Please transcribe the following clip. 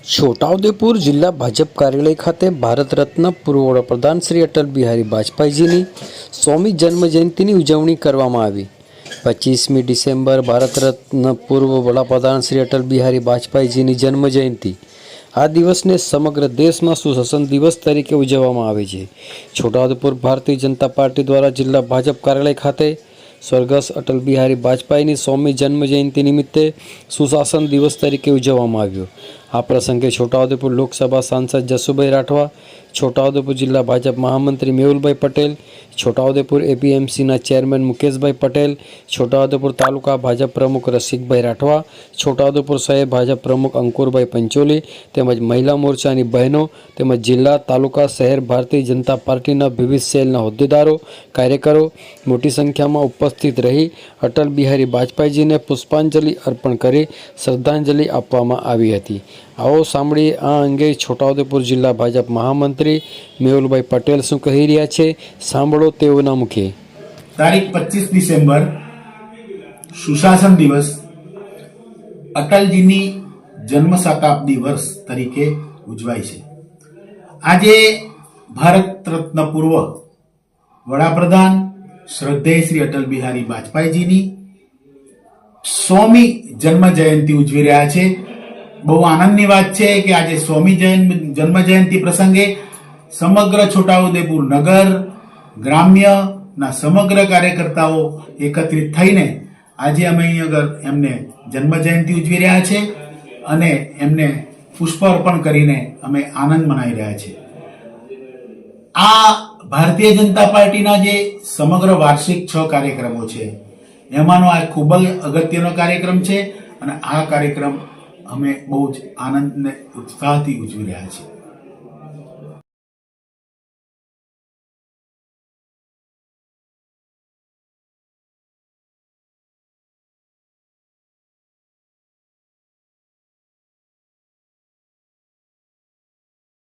છોટાઉદેપુર જિલ્લા ભાજપ કાર્યાલય ખાતે ભારત રત્ન પૂર્વ વડાપ્રધાન શ્રી અટલ બિહારી વાજપેયીજીની 100મી જન્મજયંતિની ઉજવણી કરવામાં આવી। 25મી ડિસેમ્બર ભારત રત્ન પૂર્વ વડાપ્રધાન શ્રી અટલ બિહારી વાજપેયીજીની જન્મજયંતિ। આ દિવસને સમગ્ર દેશમાં સુશાસન દિવસ તરીકે ઉજવવામાં આવે છે। છોટાઉદેપુર ભારતીય જનતા પાર્ટી દ્વારા જિલ્લા ભાજપ કાર્યાલય ખાતે સ્વર્ગસ્થ અટલ બિહારી વાજપેયીની 100મી જન્મજયંતિ નિમિત્તે સુશાસન દિવસ તરીકે ઉજવવામાં આવ્યો। આ પ્રસંગે છોટાઉદેપુર લોકસભા સાંસદ જસુભાઈ રાઠવા, છોટાઉદેપુર જિલ્લા ભાજપ મહામંત્રી મેહુલભાઈ પટેલ, છોટાઉદેપુર એપીએમસીના ચેરમેન મુકેશભાઈ પટેલ, છોટાઉદેપુર તાલુકા ભાજપ પ્રમુખ રસિકભાઈ રાઠવા, છોટાઉદેપુર શહેર ભાજપ પ્રમુખ અંકુરભાઈ પંચોલી તેમજ મહિલા મોરચાની બહેનો તેમજ જિલ્લા, તાલુકા, શહેર ભારતીય જનતા પાર્ટીના વિવિધ સેલના હોદ્દેદારો, કાર્યકરો મોટી સંખ્યામાં ઉપસ્થિત રહી અટલ બિહારી વાજપેયીજીને પુષ્પાંજલિ અર્પણ કરી શ્રદ્ધાંજલિ આપવામાં આવી હતી। आओ सांभळीए आ अंगे छोटाउदेपुर जिला भाजप महामंत्री मेहुलभाई पटेल શું કહી રહ્યા છે, સાંભળો તેઓના મુખે। તારીખ 25 ડિસેમ્બર સુશાસન દિવસ અટલજીની જન્મ શતાબ્દી વર્ષ તરીકે ઉજવાય છે। આજે ભારત રત્ન પૂર્વ વડાપ્રધાન શ્રદ્ધેય શ્રી અટલ બિહારી વાજપેયીજીની 100મી જન્મ જયંતિ ઉજવી રહ્યા છે। બહુ આનંદની વાત છે કે આજે 100મી જન્મ જયંતિ પ્રસંગે સમગ્ર છોટાઉદેપુર નગર ગ્રામ્યના સમગ્ર કાર્યકર્તાઓ એકત્રિત થઈને આજે અમે અહીં આગળ એમને જન્મ જયંતિ ઉજવી રહ્યા છે અને એમને પુષ્પ અર્પણ કરીને અમે આનંદ મનાવી રહ્યા છે। આ ભારતીય જનતા પાર્ટીના જે સમગ્ર વાર્ષિક 6 કાર્યક્રમો છે એમાંનો આ ખૂબ જ અગત્યનો કાર્યક્રમ છે અને આ કાર્યક્રમ અમે બહુ જ આનંદ અને ઉત્સાહથી ઉજવી રહ્યા છીએ।